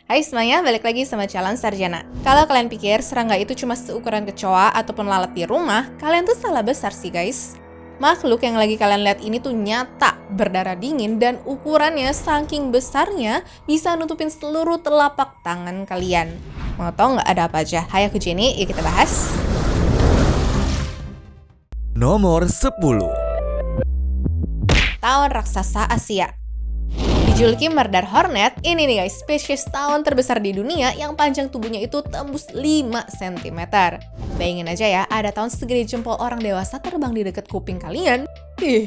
Hai semuanya, balik lagi sama Calon Sarjana. Kalau kalian pikir serangga itu cuma seukuran kecoa ataupun lalat di rumah, kalian tuh salah besar sih guys. Makhluk yang lagi kalian lihat ini tuh nyata, berdarah dingin, dan ukurannya saking besarnya bisa nutupin seluruh telapak tangan kalian. Mau tau nggak ada apa aja? Hai, aku Jenny, yuk kita bahas. Nomor 10. Tawon raksasa Asia. Dijuluki Murder Hornet, ini nih guys, spesies tawon terbesar di dunia yang panjang tubuhnya itu tembus 5 cm. Bayangin aja ya, ada tawon segede jempol orang dewasa terbang di dekat kuping kalian.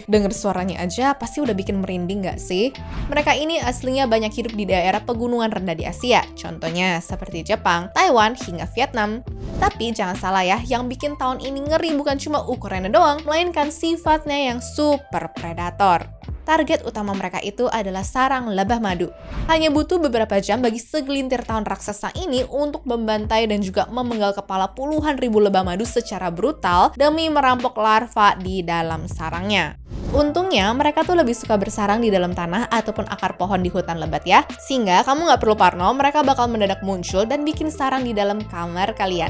Denger suaranya aja pasti udah bikin merinding gak sih? Mereka ini aslinya banyak hidup di daerah pegunungan rendah di Asia, contohnya seperti Jepang, Taiwan, hingga Vietnam. Tapi jangan salah ya, yang bikin tawon ini ngeri bukan cuma ukurannya doang, melainkan sifatnya yang super predator. Target utama mereka itu adalah sarang lebah madu. Hanya butuh beberapa jam bagi segelintir tawon raksasa ini untuk membantai dan juga memenggal kepala puluhan ribu lebah madu secara brutal demi merampok larva di dalam sarangnya. Untungnya, mereka tuh lebih suka bersarang di dalam tanah ataupun akar pohon di hutan lebat ya. Sehingga kamu nggak perlu parno, mereka bakal mendadak muncul dan bikin sarang di dalam kamar kalian.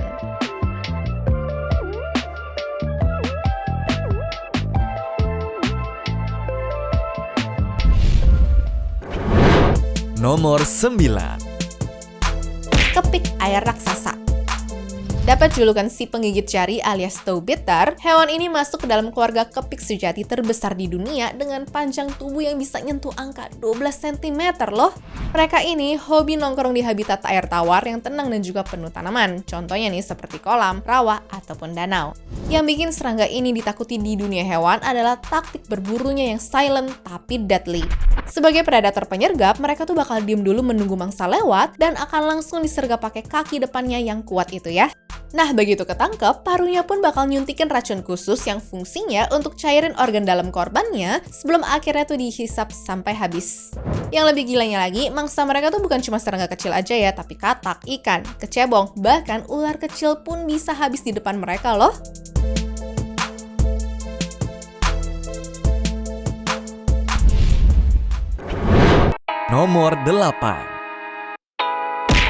Nomor 9. Kepik air raksasa. Dapat julukan si penggigit jari alias toe biter, hewan ini masuk ke dalam keluarga kepik sejati terbesar di dunia dengan panjang tubuh yang bisa nyentuh angka 12 cm loh. Mereka ini hobi nongkrong di habitat air tawar yang tenang dan juga penuh tanaman, contohnya nih seperti kolam, rawa, ataupun danau. Yang bikin serangga ini ditakuti di dunia hewan adalah taktik berburunya yang silent tapi deadly. Sebagai predator penyergap, mereka tuh bakal diem dulu menunggu mangsa lewat dan akan langsung disergap pakai kaki depannya yang kuat itu ya. Nah, begitu ketangkep, paruhnya pun bakal nyuntikin racun khusus yang fungsinya untuk cairin organ dalam korbannya sebelum akhirnya tuh dihisap sampai habis. Yang lebih gilanya lagi, mangsa mereka tuh bukan cuma serangga kecil aja ya, tapi katak, ikan, kecebong, bahkan ular kecil pun bisa habis di depan mereka loh. Nomor 8.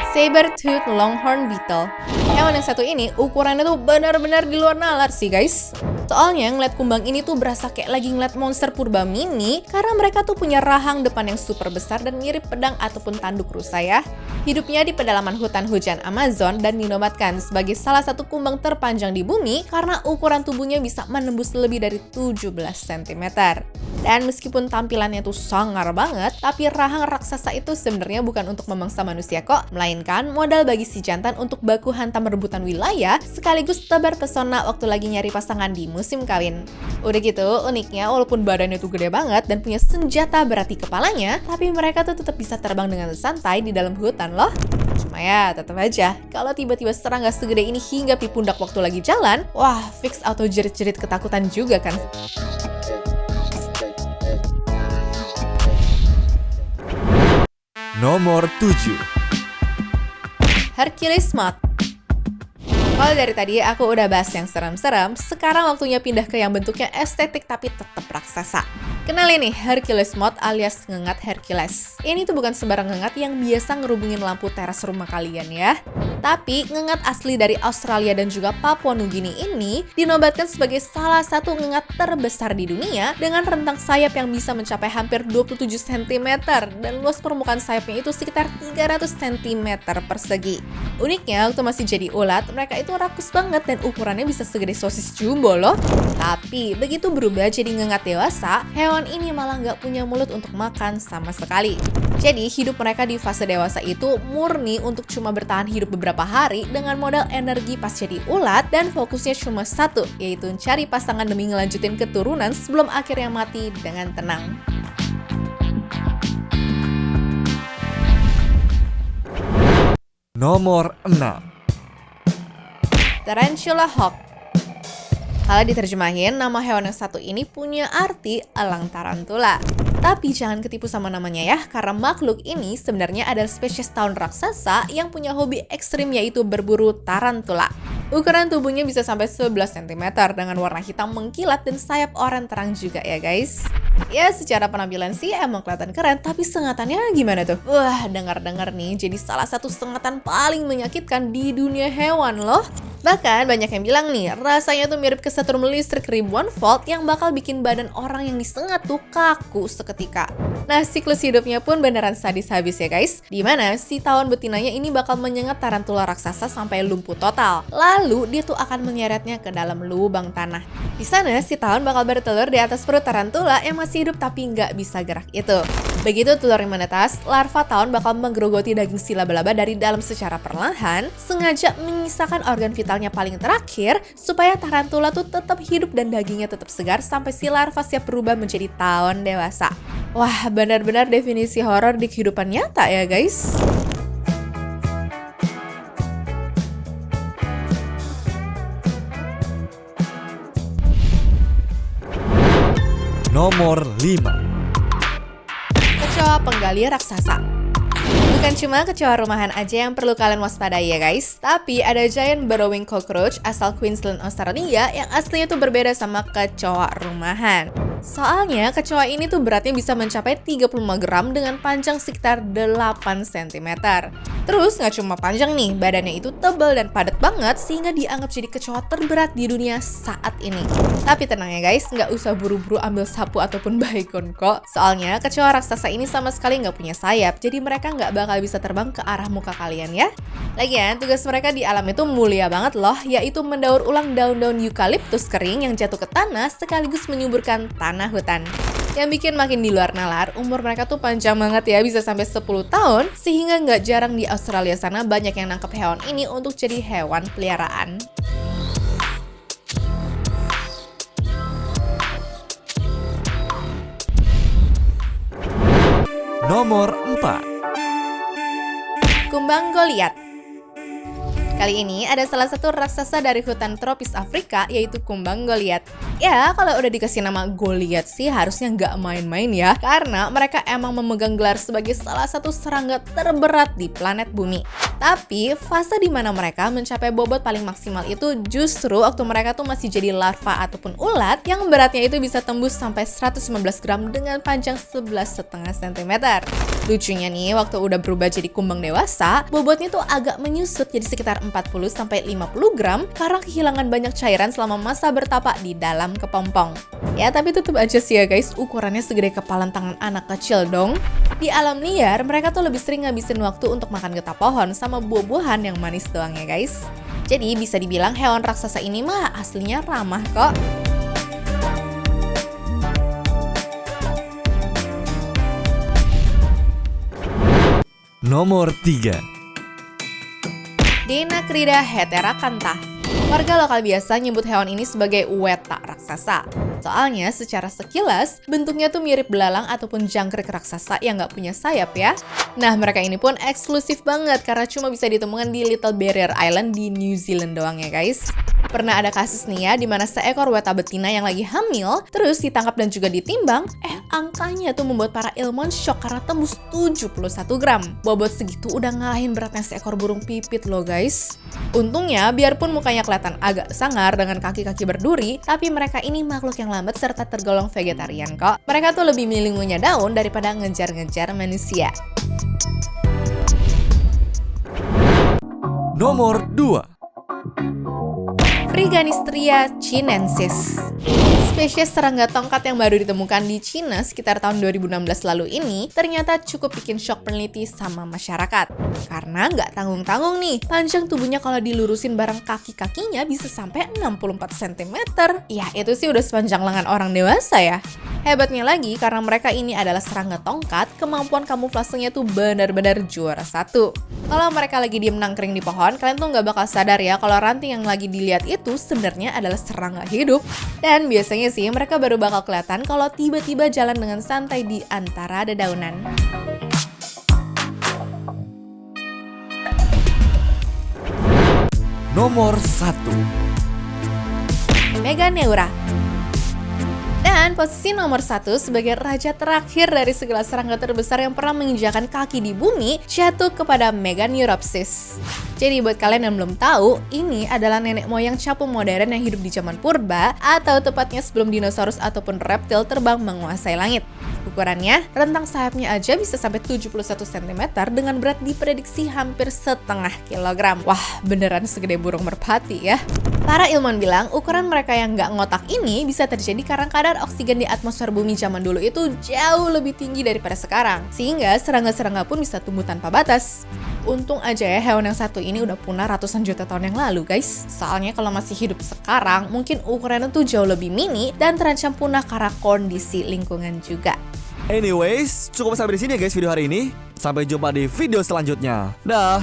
Saber-tooth longhorn beetle. Hewan yang satu ini ukurannya tuh benar-benar di luar nalar sih guys. Soalnya ngeliat kumbang ini tuh berasa kayak lagi ngeliat monster purba mini karena mereka tuh punya rahang depan yang super besar dan mirip pedang ataupun tanduk rusa ya. Hidupnya di pedalaman hutan hujan Amazon dan dinobatkan sebagai salah satu kumbang terpanjang di bumi karena ukuran tubuhnya bisa menembus lebih dari 17 cm. Dan meskipun tampilannya tuh sangar banget, tapi rahang raksasa itu sebenarnya bukan untuk memangsa manusia kok, melainkan modal bagi si jantan untuk baku hantam rebutan wilayah sekaligus tebar pesona waktu lagi nyari pasangan di musim kawin. Udah gitu, uniknya walaupun badannya tuh gede banget dan punya senjata berat di kepalanya, tapi mereka tuh tetap bisa terbang dengan santai di dalam hutan loh. Cuma ya, tetap aja, kalau tiba-tiba serangga segede ini hinggap di pundak waktu lagi jalan, wah fix auto jerit-jerit ketakutan juga kan. Nomor 7. Hercules Moth. Kalau dari tadi aku udah bahas yang serem-serem, sekarang waktunya pindah ke yang bentuknya estetik tapi tetap raksasa. Kenalin nih, Hercules Moth alias ngengat Hercules. Ini tuh bukan sembarang ngengat yang biasa ngerubungin lampu teras rumah kalian ya. Tapi ngengat asli dari Australia dan juga Papua Nugini ini dinobatkan sebagai salah satu ngengat terbesar di dunia dengan rentang sayap yang bisa mencapai hampir 27 cm dan luas permukaan sayapnya itu sekitar 300 cm persegi. Uniknya, waktu masih jadi ulat, mereka itu rakus banget dan ukurannya bisa segede sosis jumbo loh. Tapi begitu berubah jadi ngengat dewasa, hewan ini malah nggak punya mulut untuk makan sama sekali. Jadi hidup mereka di fase dewasa itu murni untuk cuma bertahan hidup beberapa hari dengan modal energi pas jadi ulat dan fokusnya cuma satu, yaitu cari pasangan demi ngelanjutin keturunan sebelum akhirnya mati dengan tenang. Nomor 6. Tarantula hawk. Kalau diterjemahin, nama hewan yang satu ini punya arti elang tarantula. Tapi jangan ketipu sama namanya ya, karena makhluk ini sebenarnya adalah spesies tawon raksasa yang punya hobi ekstrim yaitu berburu tarantula. Ukuran tubuhnya bisa sampai 11 cm dengan warna hitam mengkilat dan sayap oranye terang juga ya guys. Ya secara penampilan sih emang kelihatan keren, tapi sengatannya gimana tuh? Wah, dengar-dengar nih jadi salah satu sengatan paling menyakitkan di dunia hewan loh. Bahkan banyak yang bilang nih, rasanya tuh mirip kesetrum listrik ribuan volt yang bakal bikin badan orang yang disengat tuh kaku seketika. Nah, siklus hidupnya pun beneran sadis habis ya guys. Dimana si tawon betinanya ini bakal menyengat tarantula raksasa sampai lumpuh total. Lalu dia tuh akan menyeretnya ke dalam lubang tanah. Di sana si tawon bakal bertelur di atas perut tarantula yang masih hidup tapi nggak bisa gerak itu. Begitu telurnya menetas, larva tawon bakal menggerogoti daging si laba-laba dari dalam secara perlahan, sengaja menyisakan organ vitalnya paling terakhir supaya tarantula tuh tetap hidup dan dagingnya tetap segar sampai si larva siap berubah menjadi tawon dewasa. Wah, benar-benar definisi horor di kehidupan nyata ya guys. Nomor 5. Kecoa penggali raksasa. Bukan cuma kecoa rumahan aja yang perlu kalian waspadai ya guys, tapi ada giant burrowing cockroach asal Queensland, Australia yang aslinya tuh berbeda sama kecoa rumahan. Soalnya kecoa ini tuh beratnya bisa mencapai 35 gram dengan panjang sekitar 8 cm. Terus nggak cuma panjang nih, badannya itu tebal dan padat banget sehingga dianggap jadi kecoa terberat di dunia saat ini. Tapi tenang ya guys, nggak usah buru-buru ambil sapu ataupun baygon kok. Soalnya kecoa raksasa ini sama sekali nggak punya sayap, jadi mereka nggak bakal bisa terbang ke arah muka kalian ya. Lagian tugas mereka di alam itu mulia banget loh, yaitu mendaur ulang daun-daun eukaliptus kering yang jatuh ke tanah sekaligus menyuburkan tanah hutan. Yang bikin makin di luar nalar, umur mereka tuh panjang banget ya, bisa sampai 10 tahun, sehingga nggak jarang di Australia sana banyak yang nangkep hewan ini untuk jadi hewan peliharaan. Nomor 4. Kumbang Goliath. Kali ini ada salah satu raksasa dari hutan tropis Afrika, yaitu kumbang Goliath. Ya, kalau udah dikasih nama Goliath sih harusnya nggak main-main ya, karena mereka emang memegang gelar sebagai salah satu serangga terberat di planet bumi. Tapi, fase di mana mereka mencapai bobot paling maksimal itu justru waktu mereka tuh masih jadi larva ataupun ulat yang beratnya itu bisa tembus sampai 115 gram dengan panjang 11,5 cm. Lucunya nih, waktu udah berubah jadi kumbang dewasa, bobotnya tuh agak menyusut jadi sekitar 40-50 gram karena kehilangan banyak cairan selama masa bertapa di dalam kepompong. Ya, tapi tetap aja sih ya guys, ukurannya segede kepalan tangan anak kecil dong. Di alam liar, mereka tuh lebih sering ngabisin waktu untuk makan getah pohon sama buah-buahan yang manis doang ya guys. Jadi bisa dibilang hewan raksasa ini mah aslinya ramah kok. Nomor 3. Denacrida heteracantha. Warga lokal biasa nyebut hewan ini sebagai weta raksasa. Soalnya secara sekilas, bentuknya tuh mirip belalang ataupun jangkrik raksasa yang nggak punya sayap ya. Nah, mereka ini pun eksklusif banget karena cuma bisa ditemukan di Little Barrier Island di New Zealand doang ya guys. Pernah ada kasus nih ya, dimana seekor weta betina yang lagi hamil, terus ditangkap dan juga ditimbang, angkanya tuh membuat para ilmuwan shock karena tembus 71 gram. Bobot segitu udah ngalahin beratnya seekor burung pipit loh guys. Untungnya, biarpun mukanya kelihatan agak sangar dengan kaki-kaki berduri, tapi mereka ini makhluk yang lambat serta tergolong vegetarian kok. Mereka tuh lebih milih ngunyah daun daripada ngejar-ngejar manusia. Nomor 2. Friganistria chinensis. Spesies serangga tongkat yang baru ditemukan di Cina sekitar tahun 2016 lalu ini ternyata cukup bikin shock peneliti sama masyarakat. Karena nggak tanggung-tanggung nih, panjang tubuhnya kalau dilurusin bareng kaki-kakinya bisa sampai 64 cm. Ya, itu sih udah sepanjang lengan orang dewasa ya. Hebatnya lagi, karena mereka ini adalah serangga tongkat, kemampuan kamuflasenya tuh benar-benar juara satu. Kalau mereka lagi diem nangkring di pohon, kalian tuh nggak bakal sadar ya kalau ranting yang lagi dilihat itu sebenarnya adalah serangga hidup. Dan biasanya sih mereka baru bakal kelihatan kalau tiba-tiba jalan dengan santai di antara dedaunan. Nomor 1. Meganeura. Nah, Dan posisi nomor 1 sebagai raja terakhir dari segala serangga terbesar yang pernah menginjakan kaki di bumi jatuh kepada Meganeuropsis. Jadi buat kalian yang belum tahu, ini adalah nenek moyang capung modern yang hidup di zaman purba atau tepatnya sebelum dinosaurus ataupun reptil terbang menguasai langit. Ukurannya, rentang sayapnya aja bisa sampai 71 cm dengan berat diprediksi hampir setengah kilogram. Wah, beneran segede burung merpati ya. Para ilmuwan bilang, ukuran mereka yang nggak ngotak ini bisa terjadi karena kadar oksigen di atmosfer bumi zaman dulu itu jauh lebih tinggi daripada sekarang. Sehingga serangga-serangga pun bisa tumbuh tanpa batas. Untung aja ya hewan yang satu ini udah punah ratusan juta tahun yang lalu guys. Soalnya kalau masih hidup sekarang, mungkin ukurannya tuh jauh lebih mini dan terancam punah karena kondisi lingkungan juga. Anyways, cukup sampai di sini ya guys video hari ini. Sampai jumpa di video selanjutnya. Dah.